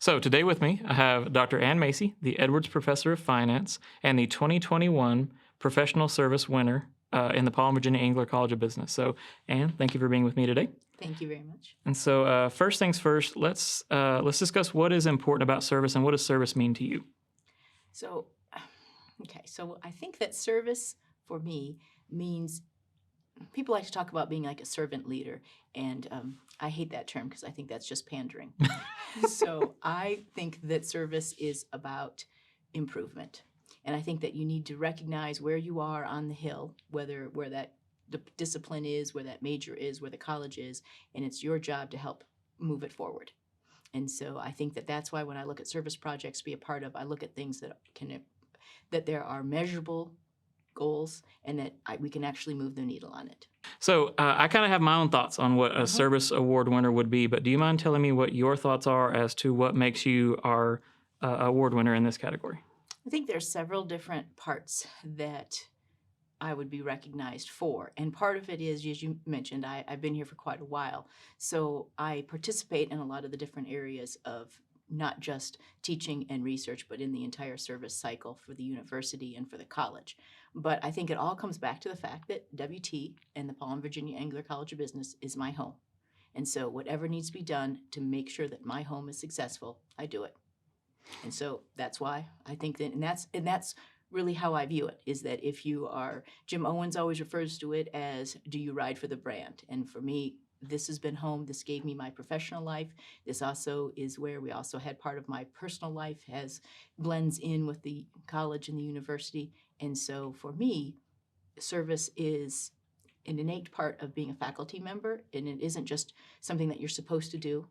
So today with me, I have Dr. Ann Macy, the Edwards Professor of Finance and the 2021 Professional Service winner in the Paul and Virginia Engler College of Business. So, Ann, thank you for being with me today. Thank you very much. And so, first things first, let's discuss what is important about service and what does service mean to you. So, so I think that service for me means people like to talk about being like a servant leader, and I hate that term because I think that's just pandering. So I think that service is about improvement, and I think that you need to recognize where you are on the hill, where that discipline is, where that major is, where the college is, and it's your job to help move it forward. And so I think that that's why when I look at service projects to be a part of, I look at things that there are measurable goals and that we can actually move the needle on it. So, I kind of have my own thoughts on what a service award winner would be, but do you mind telling me what your thoughts are as to what makes you our award winner in this category? I think there's several different parts that I would be recognized for. And part of it is, as you mentioned, I've been here for quite a while. So I participate in a lot of the different areas of not just teaching and research, but in the entire service cycle for the university and for the college. But I think it all comes back to the fact that WT and the Paul and Virginia Engler College of Business is my home. And so whatever needs to be done to make sure that my home is successful, I do it. And so that's why I think that, and that's really how I view it, is that if you are, Jim Owens always refers to it as, do you ride for the brand? And for me, this has been home. This gave me my professional life. This also is where we also had part of my personal life has blends in with the college and the university. And so for me, service is an innate part of being a faculty member, and it isn't just something that you're supposed to do.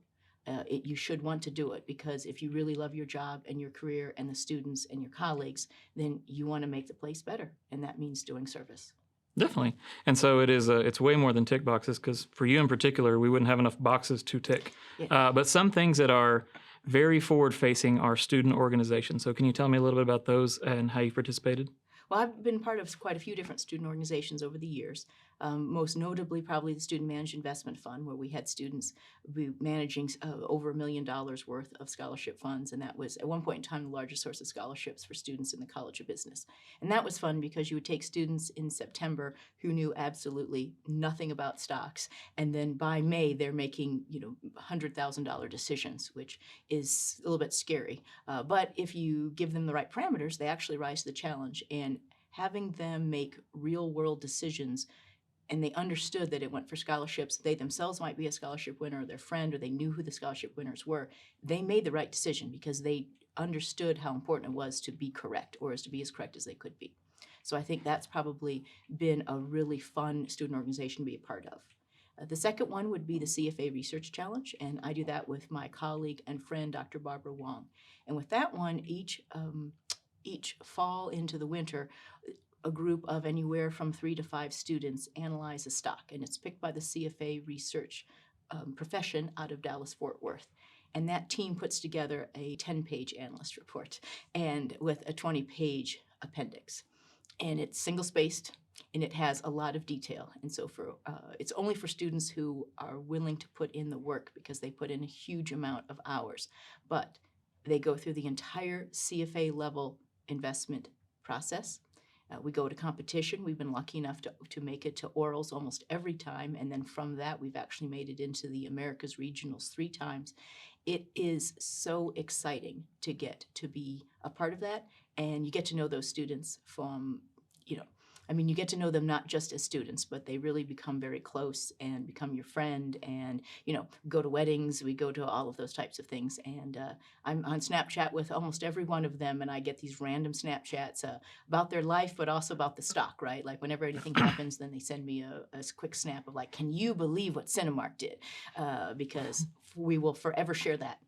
You should want to do it, because if you really love your job and your career and the students and your colleagues, then you want to make the place better, and that means doing service. Definitely. And so it is. It's way more than tick boxes because for you in particular, we wouldn't have enough boxes to tick. Yeah. But some things that are very forward-facing are student organizations. So can you tell me a little bit about those and how you participated? Well, I've been part of quite a few different student organizations over the years, most notably probably the Student Managed Investment Fund, where we had students be managing over $1 million worth of scholarship funds, and that was at one point in time the largest source of scholarships for students in the College of Business. And that was fun because you would take students in September who knew absolutely nothing about stocks, and then by May they're making $100,000 decisions, which is a little bit scary. But if you give them the right parameters, they actually rise to the challenge. And having them make real world decisions, and they understood that it went for scholarships, they themselves might be a scholarship winner, or their friend, or they knew who the scholarship winners were, they made the right decision because they understood how important it was to be correct, or as to be as correct as they could be. So I think that's probably been a really fun student organization to be a part of. The second one would be the Cfa Research Challenge, and I do that with my colleague and friend, Dr. Barbara Wong. And with that one, each fall into the winter, a group of anywhere from 3 to 5 students analyze a stock, and it's picked by the Cfa Research profession out of Dallas-Fort Worth. And that team puts together a 10-page analyst report and with a 20-page appendix. And it's single-spaced, and it has a lot of detail. And so it's only for students who are willing to put in the work, because they put in a huge amount of hours. But they go through the entire CFA level investment process. We go to competition. We've been lucky enough to make it to orals almost every time. And then from that, we've actually made it into the Americas Regionals 3 times. It is so exciting to get to be a part of that. And you get to know those students from, you get to know them not just as students, but they really become very close and become your friend, and, go to weddings. We go to all of those types of things. And I'm on Snapchat with almost every one of them, and I get these random Snapchats about their life, but also about the stock, right? Like whenever anything happens, then they send me a quick snap of like, can you believe what Cinemark did? Because we will forever share that.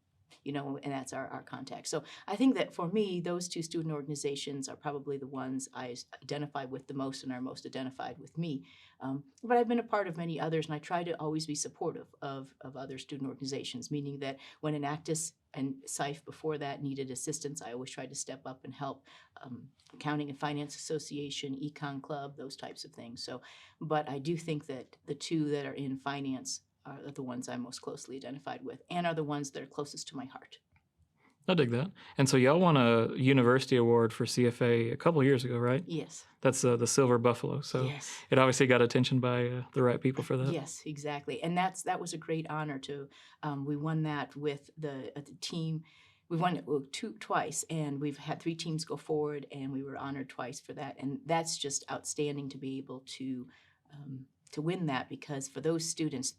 And that's our contact. So I think that for me, those 2 student organizations are probably the ones I identify with the most and are most identified with me. But I've been a part of many others, and I try to always be supportive of other student organizations, meaning that when Enactus and SIFE before that needed assistance, I always tried to step up and help. Accounting and Finance Association, Econ Club, those types of things. So, but I do think that the 2 that are in finance are the ones I'm most closely identified with, and are the ones that are closest to my heart. I dig that. And so y'all won a university award for CFA a couple of years ago, right? Yes. That's the Silver Buffalo. So Yes. it obviously got attention by the right people for that. Yes, exactly, and that was a great honor to. We won that with the team. We won it twice, and we've had 3 teams go forward, and we were honored twice for that. And that's just outstanding to be able to win that, because for those students,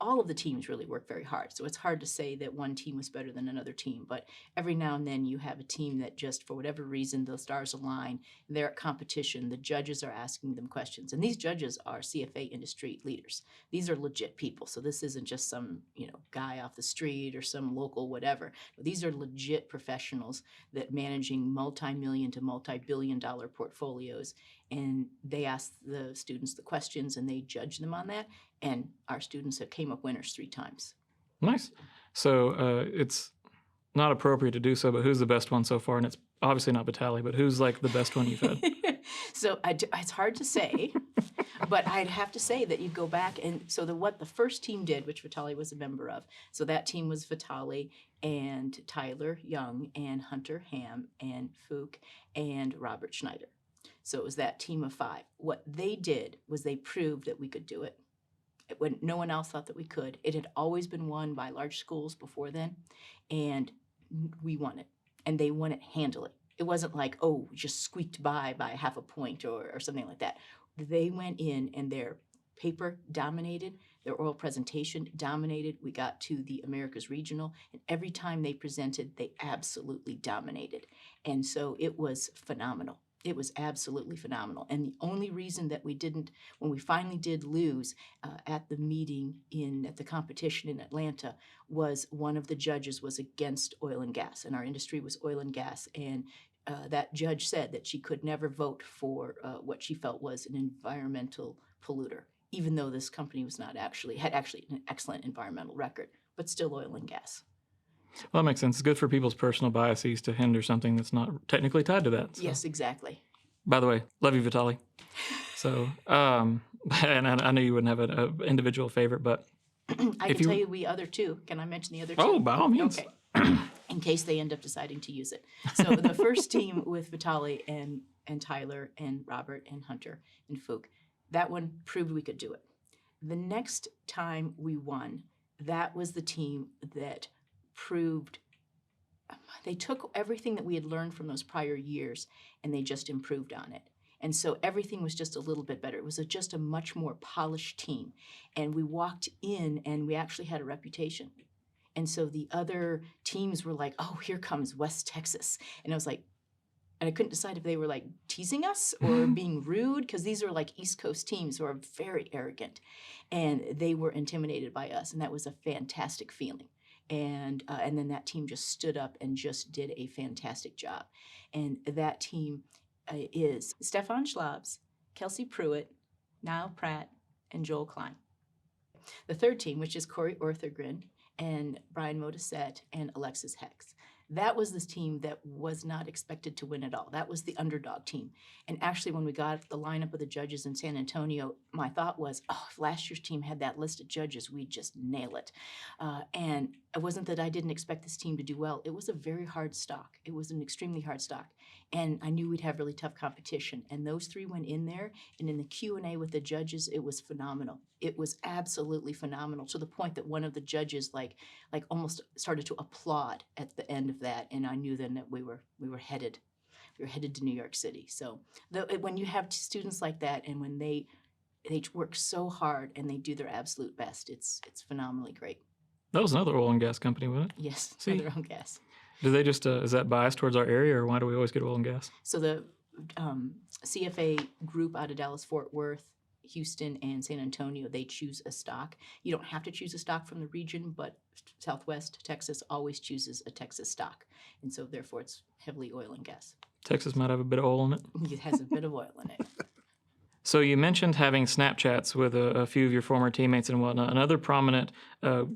all of the teams really work very hard. So it's hard to say that one team was better than another team, but every now and then you have a team that just for whatever reason the stars align. They're at competition. The judges are asking them questions, and these judges are CFA industry leaders. These are legit people. So this isn't just some guy off the street or some local whatever. These are legit professionals that managing multi-million to multi-billion-dollar portfolios, and they ask the students the questions and they judge them on that. And our students have came up winners 3 times. Nice. So it's not appropriate to do so, but who's the best one so far? And it's obviously not Batali, but who's like the best one you've had? So it's hard to say, but I'd have to say that you go back and so what the first team did, which Vitali was a member of. So that team was Vitali and Tyler Young and Hunter Ham and Fook and Robert Schneider. So it was that team of 5. What they did was they proved that we could do it when no one else thought that we could. It had always been won by large schools before then, and we won it. And they won it handily. It wasn't like, oh, we just squeaked by half a point or something like that. They went in and their paper dominated, their oral presentation dominated. We got to the Americas Regional, and every time they presented, they absolutely dominated. And so it was phenomenal. It was absolutely phenomenal. And the only reason that we didn't, when we finally did lose at the meeting at the competition in Atlanta, was one of the judges was against oil and gas, and our industry was oil and gas. And that judge said that she could never vote for what she felt was an environmental polluter, even though this company had actually an excellent environmental record, but still oil and gas. Well, that makes sense. It's good for people's personal biases to hinder something that's not technically tied to that. So. Yes, exactly. By the way, love you, Vitali. So, and I know you wouldn't have an individual favorite, but I can tell you the other 2. Can I mention the other 2? Oh, by all means. Okay. In case they end up deciding to use it. So the first team with Vitali and Tyler and Robert and Hunter and Fook, that one proved we could do it. The next time we won, that was the team that proved they took everything that we had learned from those prior years and they just improved on it. And so everything was just a little bit better. It was just a much more polished team. And we walked in and we actually had a reputation. And so the other teams were like, oh, here comes West Texas. And I was like, and I couldn't decide if they were like teasing us or being rude, because these are like East Coast teams who are very arrogant. And they were intimidated by us. And that was a fantastic feeling. And then that team just stood up and just did a fantastic job. And that team is Stefan Schlabs, Kelsey Pruitt, Niall Pratt, and Joel Klein. The third team, which is Corey Orthegren and Brian Modisette and Alexis Hex. That was this team that was not expected to win at all. That was the underdog team. And actually, when we got the lineup of the judges in San Antonio, my thought was, oh, if last year's team had that list of judges, we'd just nail it. And it wasn't that I didn't expect this team to do well. It was a very hard stock. It was an extremely hard stock. And I knew we'd have really tough competition. And those 3 went in there, and in the Q&A with the judges, it was phenomenal. It was absolutely phenomenal, to the point that one of the judges like almost started to applaud at the end of that. And I knew then that we were headed to New York City. So when you have students like that, and when they work so hard and they do their absolute best, it's phenomenally great. That was another oil and gas company, wasn't it? Yes, See? their own gas. Do they just, is that biased towards our area, or why do we always get oil and gas? So the CFA group out of Dallas-Fort Worth, Houston, and San Antonio, they choose a stock. You don't have to choose a stock from the region, but Southwest Texas always chooses a Texas stock. And so therefore it's heavily oil and gas. Texas might have a bit of oil in it. It has a bit of oil in it. So you mentioned having Snapchats with a few of your former teammates and whatnot. Another prominent,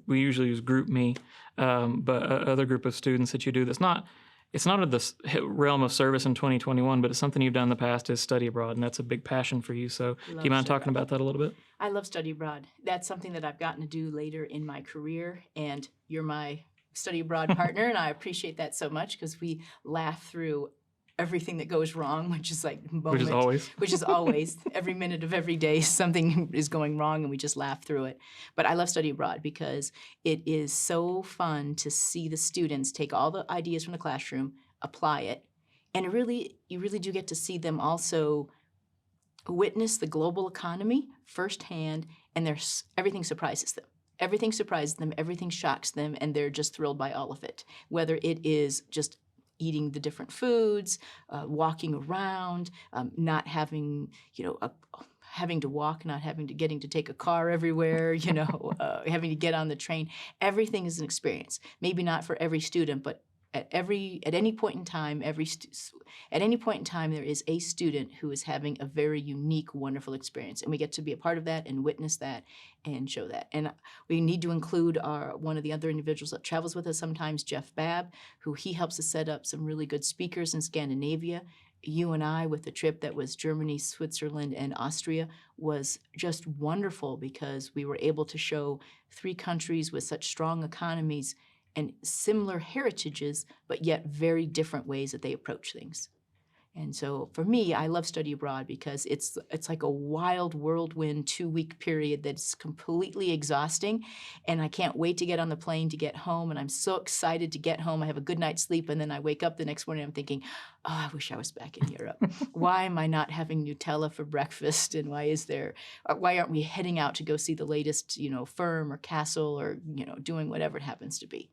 we usually use GroupMe, but other group of students that you do that's not, it's not in the realm of service in 2021, but it's something you've done in the past is study abroad, and that's a big passion for you. So do you mind talking about that a little bit? I love study abroad. That's something that I've gotten to do later in my career, and you're my study abroad partner, and I appreciate that so much because we laugh through everything that goes wrong, which is like Which is always. which is always every minute of every day something is going wrong and we just laugh through it. But I love study abroad because it is so fun to see the students take all the ideas from the classroom, apply it, and you really do get to see them also witness the global economy firsthand, and everything surprises them. Everything surprises them, everything shocks them, and they're just thrilled by all of it. Whether it is just eating the different foods, walking around, not having, having to walk, not having to getting to take a car everywhere, having to get on the train. Everything is an experience. Maybe not for every student, but at any point in time, there is a student who is having a very unique, wonderful experience, and we get to be a part of that and witness that and show that. And we need to include one of the other individuals that travels with us sometimes, Jeff Babb, who he helps us set up some really good speakers in Scandinavia. You and I, with the trip that was Germany, Switzerland, and Austria, was just wonderful because we were able to show 3 countries with such strong economies and similar heritages, but yet very different ways that they approach things. And so for me, I love study abroad because it's like a wild whirlwind 2-week period that's completely exhausting, and I can't wait to get on the plane to get home, and I'm so excited to get home. I have a good night's sleep, and then I wake up the next morning and I'm thinking, oh, I wish I was back in Europe. Why am I not having Nutella for breakfast, and why aren't we heading out to go see the latest, firm or castle or, doing whatever it happens to be.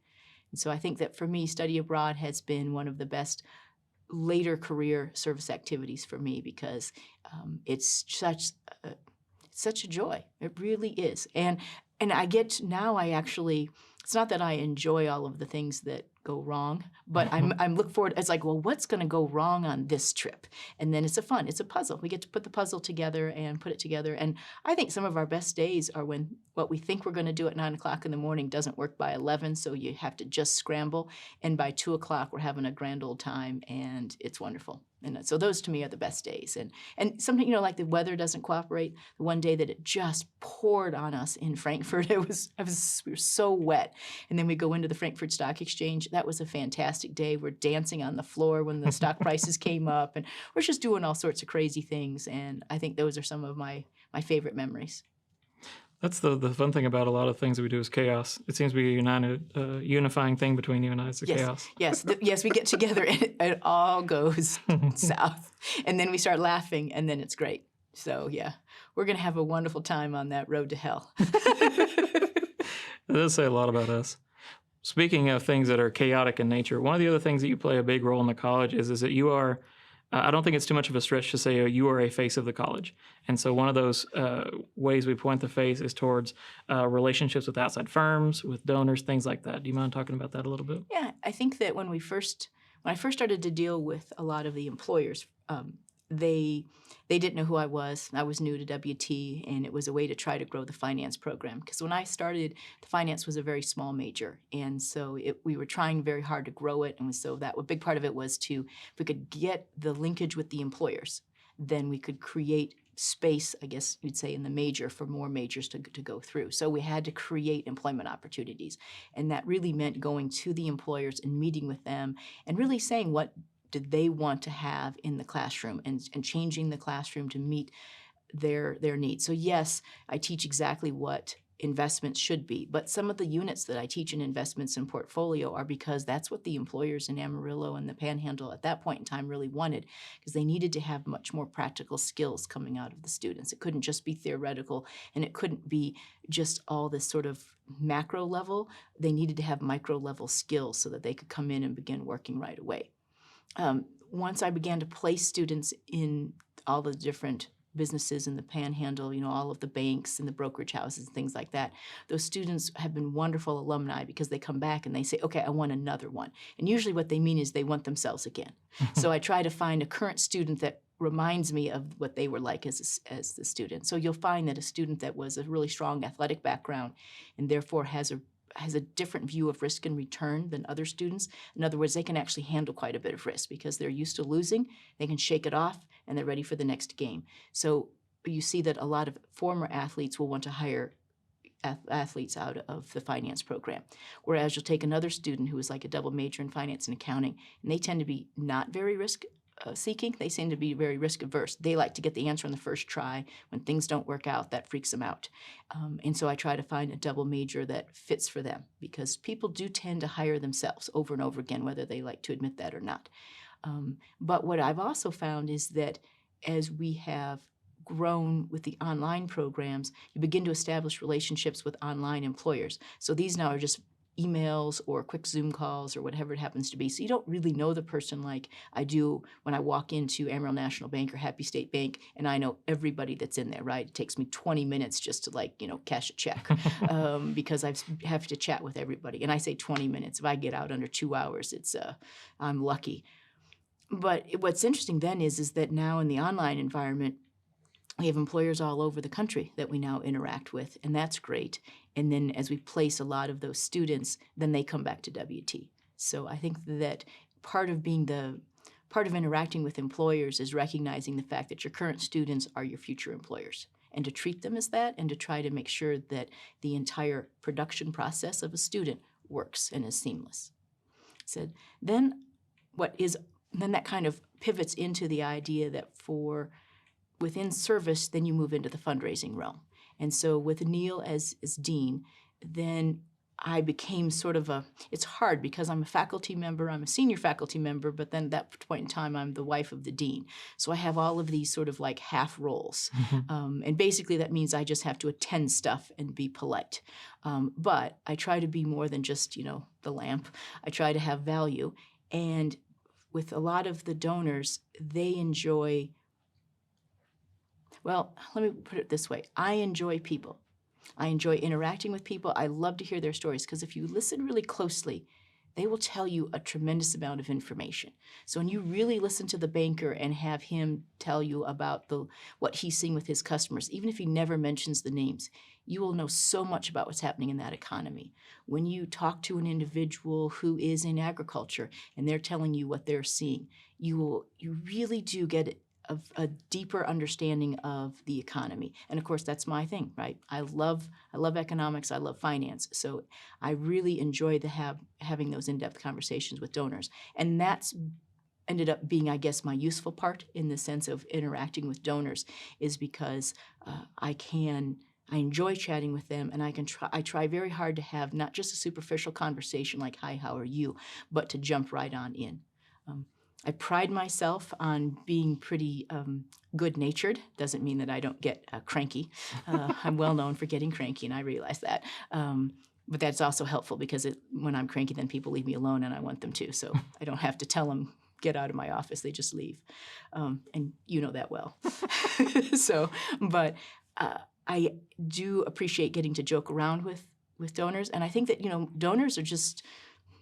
And so I think that for me, study abroad has been one of the best later career service activities for me because it's such a joy. It really is. And it's not that I enjoy all of the things that go wrong, but I'm look forward. It's like, well, what's going to go wrong on this trip? And then it's a puzzle. We get to put the puzzle together and put it together. And I think some of our best days are when what we think we're going to do at 9 o'clock in the morning doesn't work by 11, so you have to just scramble. And by 2 o'clock, we're having a grand old time, and it's wonderful. And so those to me are the best days. And something, like the weather doesn't cooperate. The one day that it just poured on us in Frankfurt, we were so wet. And then we go into the Frankfurt Stock Exchange. That was a fantastic day. We're dancing on the floor when the stock prices came up, and we're just doing all sorts of crazy things. And I think those are some of my favorite memories. That's the fun thing about a lot of things that we do is chaos. It seems to be a unifying thing between you and I is the chaos. Yes, we get together and it all goes south. And then we start laughing, and then it's great. So, yeah, we're going to have a wonderful time on that road to hell. It does say a lot about us. Speaking of things that are chaotic in nature, one of the other things that you play a big role in the college is that you are, I don't think it's too much of a stretch to say you are a face of the college. And so one of those ways we point the face is towards relationships with outside firms, with donors, things like that. Do you mind talking about that a little bit? Yeah, I think that when I first started to deal with a lot of the employers, they didn't know who I was. I was new to WT, and it was a way to try to grow the finance program. Because when I started, the finance was a very small major, and so we were trying very hard to grow it. And so a big part of it was if we could get the linkage with the employers, then we could create space, I guess you'd say, in the major for more majors to go through. So we had to create employment opportunities, and that really meant going to the employers and meeting with them and really saying what did they want to have in the classroom and changing the classroom to meet their needs. So yes, I teach exactly what investments should be, but some of the units that I teach in investments and portfolio are because that's what the employers in Amarillo and the Panhandle at that point in time really wanted, because they needed to have much more practical skills coming out of the students. It couldn't just be theoretical, and it couldn't be just all this sort of macro level. They needed to have micro level skills so that they could come in and begin working right away. Once I began to place students in all the different businesses in the Panhandle, all of the banks and the brokerage houses and things like that, those students have been wonderful alumni because they come back and they say, okay, I want another one. And usually what they mean is they want themselves again. So I try to find a current student that reminds me of what they were like as the student. So you'll find that a student that was a really strong athletic background and therefore has a different view of risk and return than other students. In other words, they can actually handle quite a bit of risk because they're used to losing, they can shake it off, and they're ready for the next game. So you see that a lot of former athletes will want to hire athletes out of the finance program. Whereas you'll take another student who is like a double major in finance and accounting, and they tend to be not very risk seeking. They seem to be very risk averse. They like to get the answer on the first try. When things don't work out, that freaks them out. And so I try to find a double major that fits for them, because people do tend to hire themselves over and over again, whether they like to admit that or not. But what I've also found is that as we have grown with the online programs, you begin to establish relationships with online employers. So these now are just emails or quick Zoom calls or whatever it happens to be. So you don't really know the person like I do when I walk into Amarillo National Bank or Happy State Bank, and I know everybody that's in there, right? It takes me 20 minutes just to cash a check because I have to chat with everybody. And I say 20 minutes. If I get out under 2 hours, I'm lucky. But what's interesting then is that now in the online environment, we have employers all over the country that we now interact with, and that's great. And then as we place a lot of those students, then they come back to WT. So I think that part of interacting with employers is recognizing the fact that your current students are your future employers, and to treat them as that, and to try to make sure that the entire production process of a student works and is seamless. So then that kind of pivots into the idea that within service, then you move into the fundraising realm. And so with Neil as dean, then I became it's hard because I'm a faculty member, I'm a senior faculty member, but then at that point in time, I'm the wife of the dean. So I have all of these sort of like half roles. And basically that means I just have to attend stuff and be polite. But I try to be more than just, the lamp. I try to have value. And with a lot of the donors, they enjoy, well, let me put it this way. I enjoy people. I enjoy interacting with people. I love to hear their stories, because if you listen really closely, they will tell you a tremendous amount of information. So when you really listen to the banker and have him tell you about what he's seeing with his customers, even if he never mentions the names, you will know so much about what's happening in that economy. When you talk to an individual who is in agriculture and they're telling you what they're seeing, you really do get a deeper understanding of the economy. And of course, that's my thing, right? I love economics, I love finance. So I really enjoy having those in-depth conversations with donors. And that's ended up being, I guess, my useful part in the sense of interacting with donors, is because I enjoy chatting with them, and I try very hard to have not just a superficial conversation like, hi, how are you, but to jump right on in. I pride myself on being pretty good-natured. Doesn't mean that I don't get cranky. I'm well known for getting cranky, and I realize that. But that's also helpful, because when I'm cranky, then people leave me alone, and I want them to. So I don't have to tell them, get out of my office. They just leave. And you know that well. But I do appreciate getting to joke around with donors. And I think that, donors are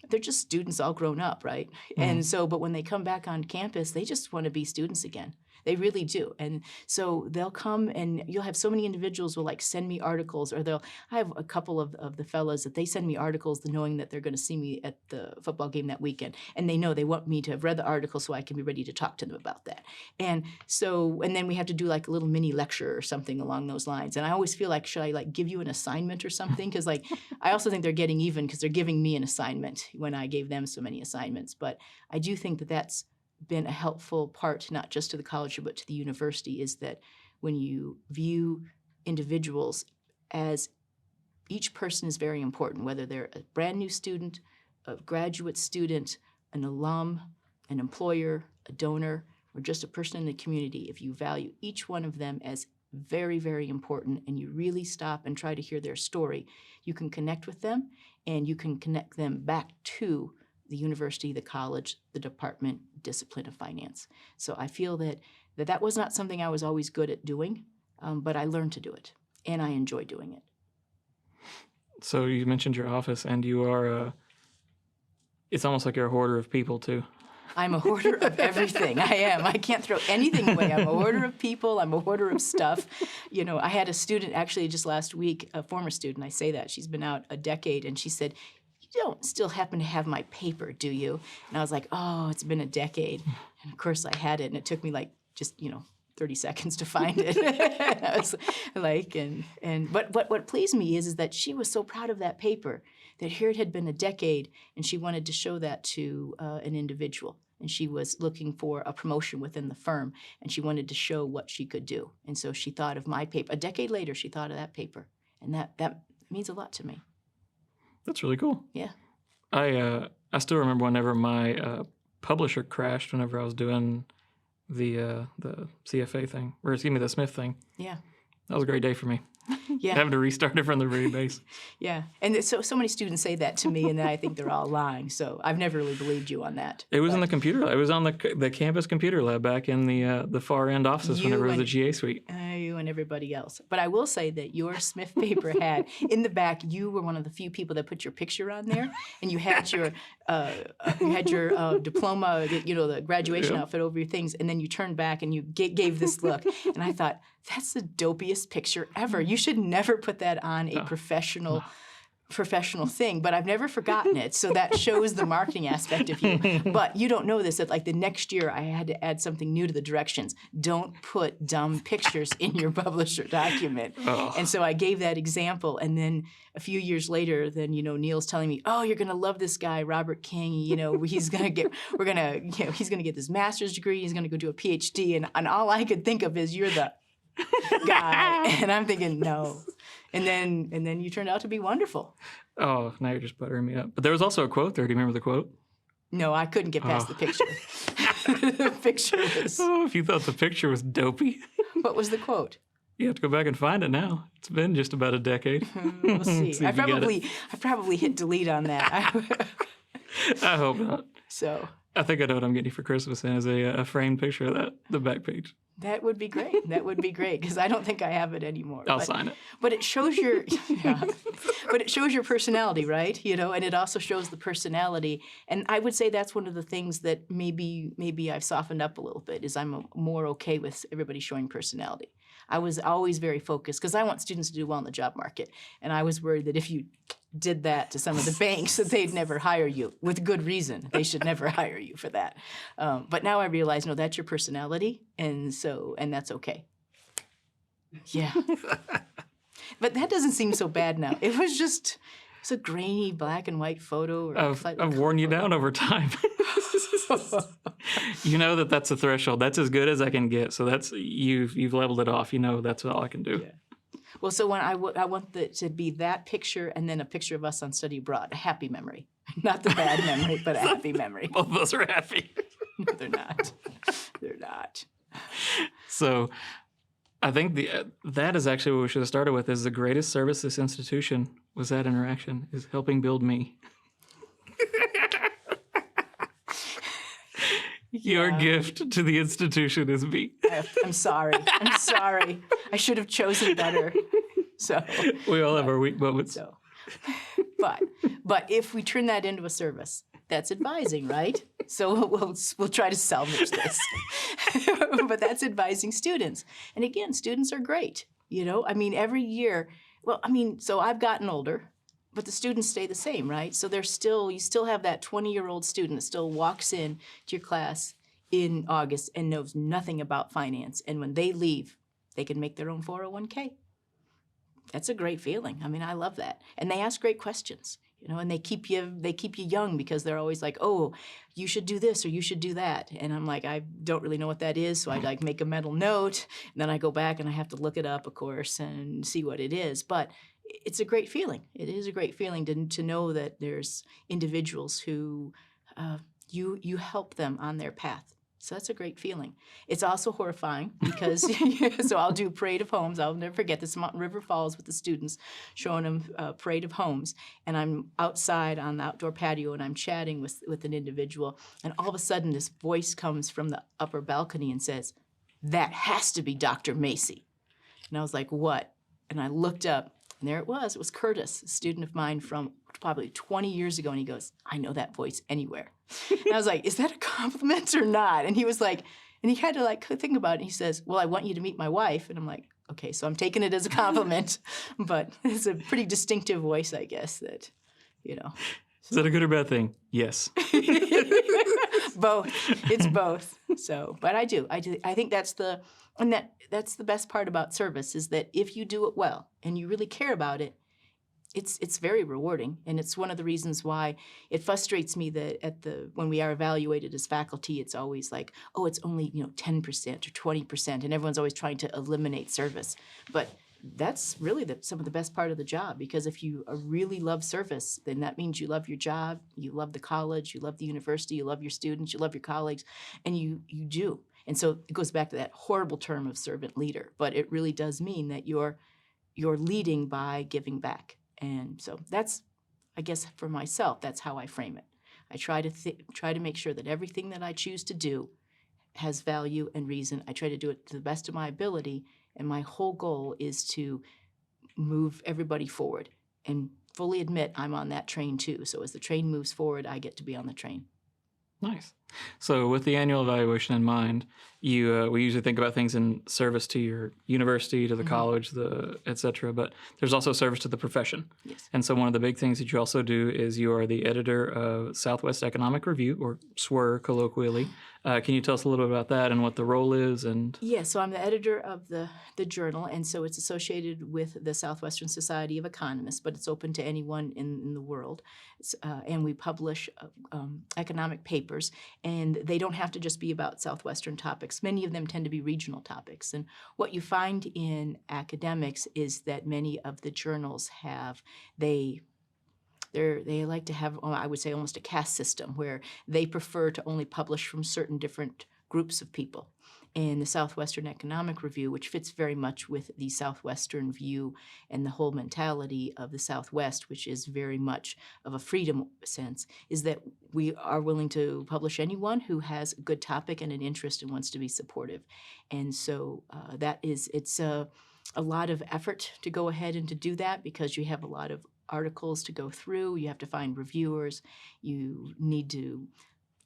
they're just students all grown up, right? Mm-hmm. And so, but when they come back on campus, they just want to be students again. They really do. And so they'll come, and you'll have so many individuals will send me articles, or I have a couple of the fellows that they send me articles knowing that they're going to see me at the football game that weekend. And they know they want me to have read the article so I can be ready to talk to them about that. And then we have to do a little mini lecture or something along those lines. And I always feel like, should I give you an assignment or something? Because I also think they're getting even because they're giving me an assignment when I gave them so many assignments. But I do think that that's been a helpful part, not just to the college, but to the university, is that when you view individuals as each person is very important, whether they're a brand new student, a graduate student, an alum, an employer, a donor, or just a person in the community, if you value each one of them as very, very important, and you really stop and try to hear their story, you can connect with them, and you can connect them back to the university, the college, the department, discipline of finance. So I feel that was not something I was always good at doing, but I learned to do it, and I enjoy doing it. So you mentioned your office, and you are, it's almost like you're a hoarder of people too. I'm a hoarder of everything. I am. I can't throw anything away. I'm a hoarder of people. I'm a hoarder of stuff. I had a student actually just last week, a former student, I say that. She's been out a decade, and she said, "You don't still happen to have my paper, do you?" And I was like, "Oh, it's been a decade." And of course I had it, and it took me just 30 seconds to find it. I was like, but what pleased me is that she was so proud of that paper, that here it had been a decade, and she wanted to show that to an individual. And she was looking for a promotion within the firm, and she wanted to show what she could do. And so she thought of my paper. A decade later, she thought of that paper, and that means a lot to me. That's really cool. Yeah. I still remember whenever my publisher crashed whenever I was doing the CFA thing, or excuse me, the Smith thing. Yeah. That was a great day for me. Yeah. Having to restart it from the very base. Yeah. And so many students say that to me, and then I think they're all lying. So I've never really believed you on that. It was in the computer lab. It was on the campus computer lab back in the far end offices whenever it was the GA suite. You and everybody else. But I will say that your Smith paper had, in the back, you were one of the few people that put your picture on there, and you had your diploma, the graduation outfit over your things, and then you turned back and you gave this look. And I thought, that's the dopiest picture ever. You should never put that on a professional thing, but I've never forgotten it. So that shows the marketing aspect of you. But you don't know this, that like the next year I had to add something new to the directions. Don't put dumb pictures in your publisher document. Oh. And so I gave that example, and then a few years later, then Neil's telling me, "Oh, you're gonna love this guy, Robert King. He's gonna get this master's degree. He's gonna go do a PhD." And all I could think of is, "You're the guy." And I'm thinking, no. And then you turned out to be wonderful. Oh, now you're just buttering me up. But there was also a quote there. Do you remember the quote? No, I couldn't get past the picture. The picture was... Oh, if you thought the picture was dopey. What was the quote? You have to go back and find it now. It's been just about a decade. We'll see. I probably hit delete on that. I hope not. So I think I know what I'm getting you for Christmas, and is a framed picture of that, the back page. That would be great. That would be great, because I don't think I have it anymore. I'll sign it. But it shows your, but it shows your personality, right? And it also shows the personality. And I would say that's one of the things that maybe I've softened up a little bit, is I'm more okay with everybody showing personality. I was always very focused, because I want students to do well in the job market. And I was worried that if you did that to some of the banks, that they'd never hire you, with good reason. They should never hire you for that. But now I realize, no, that's your personality, and that's okay. Yeah. But that doesn't seem so bad now. It's a grainy black and white photo. I've worn you down over time. You know that's a threshold. That's as good as I can get. So that's you've leveled it off. That's all I can do. Yeah. Well, so when I want it to be that picture, and then a picture of us on study abroad, a happy memory. Not the bad memory, but a happy memory. Both of us are happy. No, they're not. They're not. So I think that is actually what we should have started with, is the greatest service this institution was that interaction, is helping build me. Your gift to the institution is me. I'm sorry. I should have chosen better. So we all have our weak moments. So, but if we turn that into a service, that's advising, right? So we'll try to salvage this. But that's advising students. And again, students are great. Every year. So I've gotten older, but the students stay the same, right? So you still have that 20-year-old student that still walks in to your class in August and knows nothing about finance. And when they leave, they can make their own 401k. That's a great feeling. I love that. And they ask great questions, and they keep you young, because they're always like, "Oh, you should do this or you should do that." And I'm like, I don't really know what that is, so I make a mental note, and then I go back and I have to look it up, of course, and see what it is. But it's a great feeling. It is a great feeling to know that there's individuals who you help them on their path. So that's a great feeling. It's also horrifying, because so I'll do Parade of Homes. I'll never forget this, Mountain River Falls, with the students, showing them Parade of Homes. And I'm outside on the outdoor patio, and I'm chatting with an individual. And all of a sudden, this voice comes from the upper balcony and says, "That has to be Dr. Macy." And I was like, "What?" And I looked up, and there it was. It was Curtis, a student of mine from probably 20 years ago. And he goes, "I know that voice anywhere." And I was like, "Is that a compliment or not?" And he was like, and he had to think about it. And he says, "Well, I want you to meet my wife." And I'm like, okay, so I'm taking it as a compliment. But it's a pretty distinctive voice, I guess, that. Is that a good or bad thing? Yes. Both. It's both. So, but I do. I think that's that's the best part about service is that if you do it well and you really care about it, it's very rewarding, and it's one of the reasons why it frustrates me that when we are evaluated as faculty, it's always like, oh, it's only 10% or 20%, and everyone's always trying to eliminate service. But that's really some of the best part of the job, because if you really love service, then that means you love your job, you love the college, you love the university, you love your students, you love your colleagues, and you do. And so it goes back to that horrible term of servant leader, but it really does mean that you're leading by giving back. And so that's, I guess for myself, that's how I frame it. I try to make sure that everything that I choose to do has value and reason. I try to do it to the best of my ability, and my whole goal is to move everybody forward and fully admit I'm on that train too. So as the train moves forward, I get to be on the train. Nice. So with the annual evaluation in mind, we usually think about things in service to your university, to the college, et cetera, but there's also service to the profession. Yes. And so one of the big things that you also do is you are the editor of Southwest Economic Review, or SWR colloquially. Can you tell us a little bit about that and what the role is? And Yeah, so I'm the editor of the journal, and so it's associated with the Southwestern Society of Economists, but it's open to anyone in the world. And we publish economic papers, and they don't have to just be about Southwestern topics. Many of them tend to be regional topics. And what you find in academics is that many of the journals they like to have, I would say, almost a caste system where they prefer to only publish from certain different groups of people. And the Southwestern Economic Review, which fits very much with the Southwestern view and the whole mentality of the Southwest, which is very much of a freedom sense, is that we are willing to publish anyone who has a good topic and an interest and wants to be supportive. And so it's a lot of effort to go ahead and to do that, because you have a lot of articles to go through. You have to find reviewers. You need to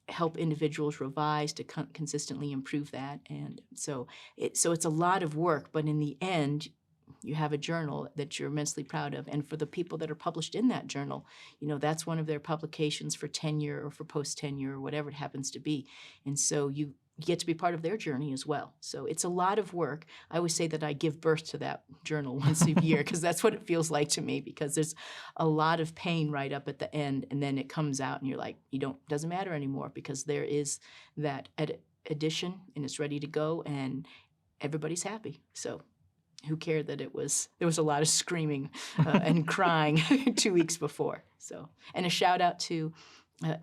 help individuals revise to consistently improve that. And so it's a lot of work, but in the end, you have a journal that you're immensely proud of. And for the people that are published in that journal, that's one of their publications for tenure or for post-tenure or whatever it happens to be. And so you get to be part of their journey as well. So it's a lot of work. I always say that I give birth to that journal once a year, because that's what it feels like to me, because there's a lot of pain right up at the end, and then it comes out and you're like, doesn't matter anymore, because there is that edition and it's ready to go and everybody's happy. So who cared that there was a lot of screaming and crying 2 weeks before. So, and a shout out to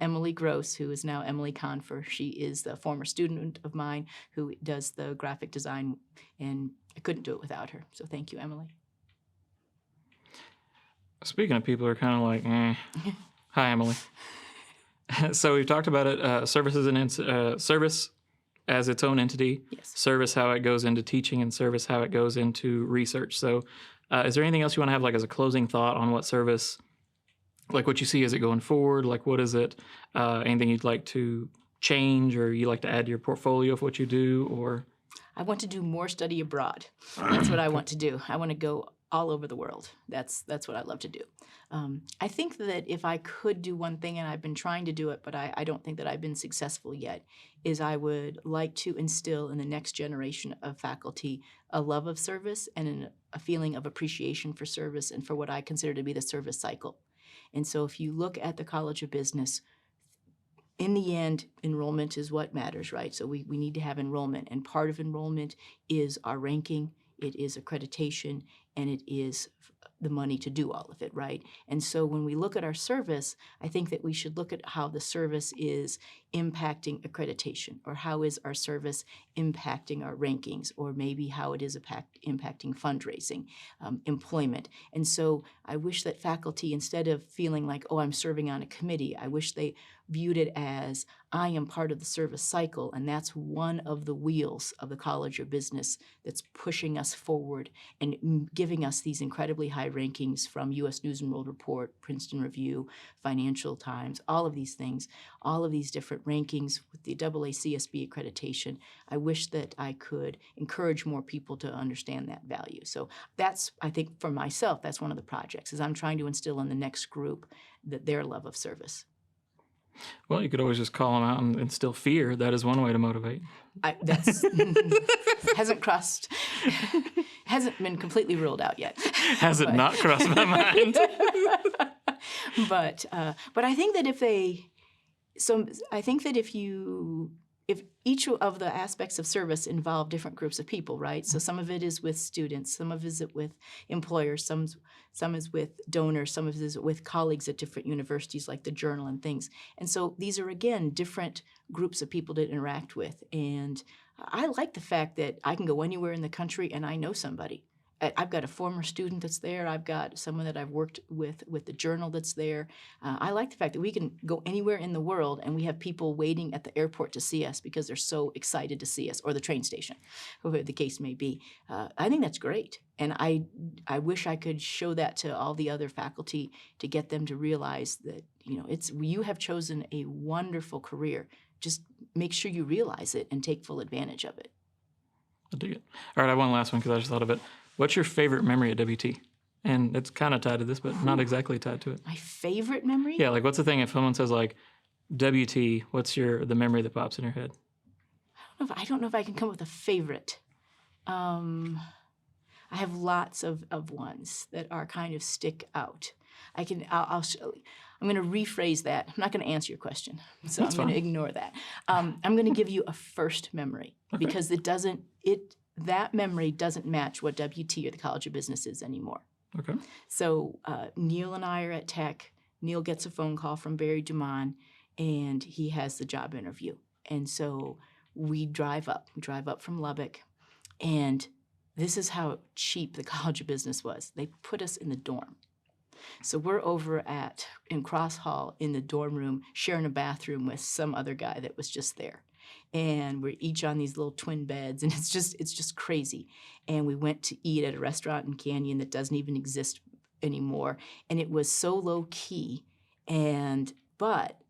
Emily Gross, who is now Emily Confer. She is the former student of mine who does the graphic design, and I couldn't do it without her. So thank you, Emily. Speaking of people who are kind of like, hi, Emily. So we've talked about it. Service as its own entity. Yes. Service how it goes into teaching, and service how it goes into research. So is there anything else you want to have as a closing thought on what service, what you see as it going forward? What is it? Anything you'd like to change, or you like to add to your portfolio of what you do? Or I want to do more study abroad. That's what I want to do. I want to go all over the world. That's what I love to do. I think that if I could do one thing, and I've been trying to do it, but I don't think that I've been successful yet, is I would like to instill in the next generation of faculty a love of service and a feeling of appreciation for service and for what I consider to be the service cycle. And so if you look at the College of Business, in the end, enrollment is what matters, right? So we need to have enrollment, and part of enrollment is our ranking, it is accreditation, and it is the money to do all of it, right? And so when we look at our service, I think that we should look at how the service is impacting accreditation, or how is our service impacting our rankings, or maybe how it is impacting fundraising, employment. And so I wish that faculty, instead of feeling like, oh, I'm serving on a committee, I wish they viewed it as, I am part of the service cycle, and that's one of the wheels of the College of Business that's pushing us forward and giving us these incredibly high rankings from U.S. News and World Report, Princeton Review, Financial Times, all of these things, all of these different rankings with the AACSB accreditation. I wish that I could encourage more people to understand that value. So that's, I think for myself, that's one of the projects, is I'm trying to instill in the next group their love of service. Well, you could always just call them out and instill fear. That is one way to motivate. That's hasn't been completely ruled out yet. Has it not crossed my mind? But I think that if each of the aspects of service involve different groups of people, right? So some of it is with students, some of it is with employers, some is with donors, some of it is with colleagues at different universities like the Journal and things. And so these are, again, different groups of people to interact with. And I like the fact that I can go anywhere in the country and I know somebody. I've got a former student that's there. I've got someone that I've worked with the Journal that's there. I like the fact that we can go anywhere in the world and we have people waiting at the airport to see us because they're so excited to see us, or the train station, whatever the case may be. I think that's great. And I wish I could show that to all the other faculty to get them to realize that, you have chosen a wonderful career. Just make sure you realize it and take full advantage of it. I dig it. All right, I have one last one because I just thought of it. What's your favorite memory at WT? And it's kind of tied to this, but not exactly tied to it. My favorite memory? Yeah, like what's the thing if someone says like WT, what's the memory that pops in your head? I don't know if I can come up with a favorite. I have lots of ones that are kind of stick out. I'm going to rephrase that. I'm not going to answer your question, so I'm going to ignore that. I'm going to give you a first memory because that memory doesn't match what WT or the College of Business is anymore. Okay. So Neil and I are at Tech. Neil gets a phone call from Barry Dumont, and he has the job interview. And so we drive up. We drive up from Lubbock, and this is how cheap the College of Business was. They put us in the dorm. So we're over in Cross Hall in the dorm room, sharing a bathroom with some other guy that was just there. And we're each on these little twin beds, and it's just crazy. And we went to eat at a restaurant in Canyon that doesn't even exist anymore, and it was so low key, but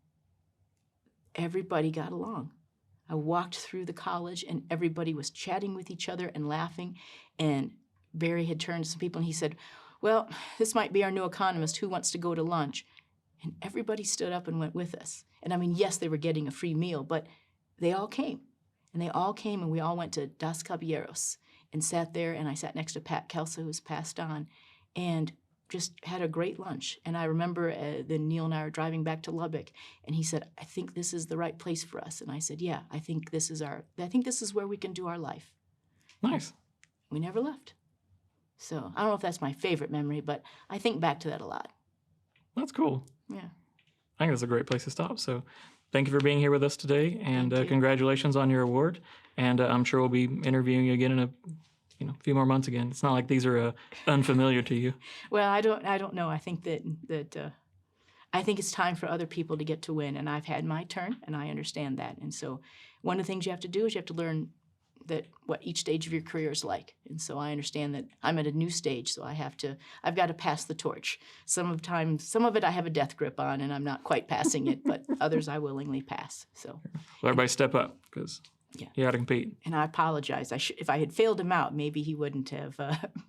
everybody got along. I walked through the college, and everybody was chatting with each other and laughing. And Barry had turned to some people, and he said, "Well, this might be our new economist. Who wants to go to lunch?" And everybody stood up and went with us. And I mean, yes, they were getting a free meal, but they all came. And we all went to Dos Caballeros and sat there, and I sat next to Pat Kelso, who's passed on, and just had a great lunch. And I remember then Neil and I were driving back to Lubbock, and he said, "I think this is the right place for us." And I said, "Yeah, I think this is where we can do our life." Nice. We never left. So I don't know if that's my favorite memory, but I think back to that a lot. That's cool. Yeah. I think that's a great place to stop. So thank you for being here with us today, and congratulations on your award. And I'm sure we'll be interviewing you again in a few more months again. It's not like these are unfamiliar to you. Well, I don't know. I think I think it's time for other people to get to win, and I've had my turn, and I understand that. And so one of the things you have to do is you have to learn what each stage of your career is like. And so I understand that I'm at a new stage, so I've got to pass the torch. Some of it I have a death grip on, and I'm not quite passing it, but others I willingly pass. So well, everybody step up, because you got to compete. And I apologize. If I had failed him out, maybe he wouldn't have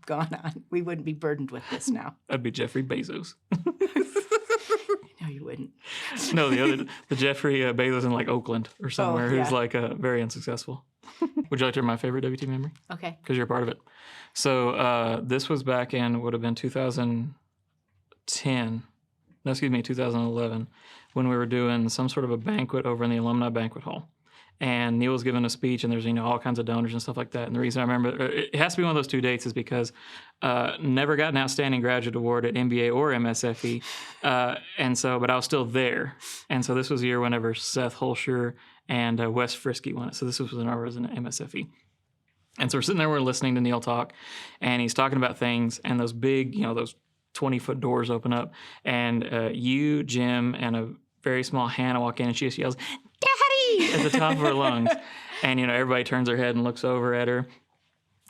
gone on. We wouldn't be burdened with this now. That'd be Jeffrey Bezos. No, you wouldn't. No, the Jeffrey Bezos in like Oakland or somewhere who's like very unsuccessful. Would you like to hear my favorite WT memory? Okay. Because you're a part of it. So this was back in, would have been 2011, when we were doing some sort of a banquet over in the Alumni Banquet Hall. And Neil was giving a speech, and there's all kinds of donors and stuff like that. And the reason I remember it has to be one of those two dates is because never got an outstanding graduate award at MBA or MSFE, but I was still there. And so this was the year whenever Seth Holscher and Wes Frisky won it. So this was when I was in MSFE. And so we're sitting there, we're listening to Neil talk, and he's talking about things, and those big, those 20-foot doors open up, and you, Jim, and a very small Hannah walk in, and she just yells, "Daddy!" at the top of her lungs. And, everybody turns their head and looks over at her.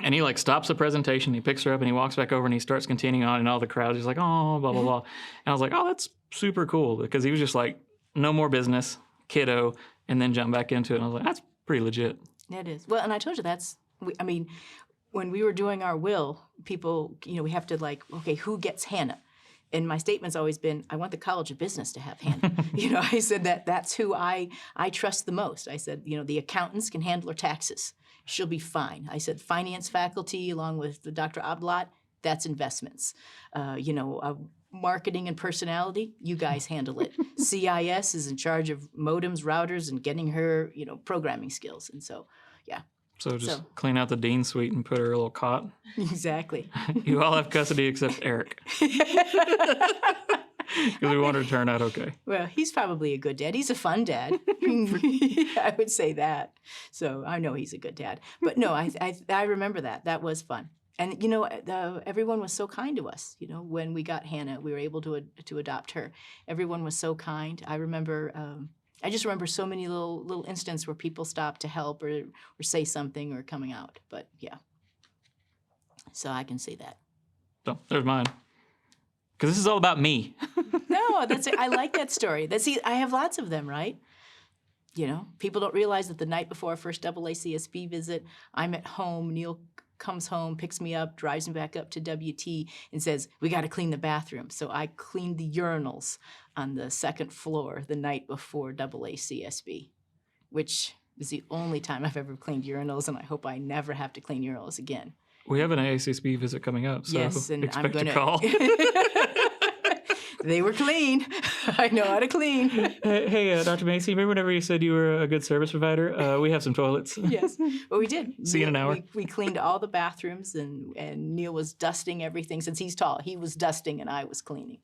And he, stops the presentation, he picks her up, and he walks back over, and he starts continuing on, and all the crowd is like, "Oh, blah, blah, blah." And I was like, "Oh, that's super cool," because he was just like, no more business, kiddo, and then jump back into it. And I was like, that's pretty legit. It is. Well, and I told you when we were doing our will, people, we have to okay, who gets Hannah? and my statement's always been, I want the College of Business to have Hannah. I said that's who I trust the most. I said, the accountants can handle her taxes. She'll be fine. I said, finance faculty, along with the Dr. Abdlat, that's investments. Marketing and personality, you guys handle it. CIS is in charge of modems, routers, and getting her, programming skills. And so, yeah. So just clean out the dean suite and put her a little cot. Exactly. You all have custody except Eric. Because we want her to turn out okay. Well, he's probably a good dad. He's a fun dad. I would say that. So I know he's a good dad. But no, I remember that. That was fun. And, everyone was so kind to us. When we got Hannah, we were able to adopt her. Everyone was so kind. I just remember so many little instances where people stopped to help or say something or coming out. But, yeah. So I can say that. So there's mine. Because this is all about me. No, I like that story. I have lots of them, right? People don't realize that the night before our first AACSB visit, I'm at home. Neil comes home, picks me up, drives me back up to WT, and says, we got to clean the bathroom. So I cleaned the urinals on the second floor the night before AACSB, which is the only time I've ever cleaned urinals, and I hope I never have to clein urinals again. We have an AACSB visit coming up, so yes, and expect I'm a call. They were clean. I know how to clean. Hey, Dr. Macy, remember whenever you said you were a good service provider? We have some toilets. Yes, well, we did. See you in an hour. We cleaned all the bathrooms, and Neil was dusting everything. Since he's tall, he was dusting, and I was cleaning.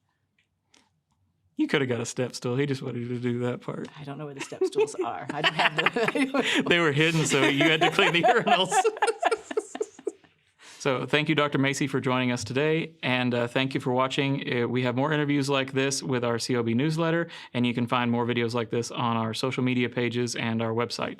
You could have got a step stool. He just wanted you to do that part. I don't know where the step stools are. I don't have the... They were hidden, so you had to clean the urinals. So thank you, Dr. Macy, for joining us today, and thank you for watching. We have more interviews like this with our COB newsletter, and you can find more videos like this on our social media pages and our website.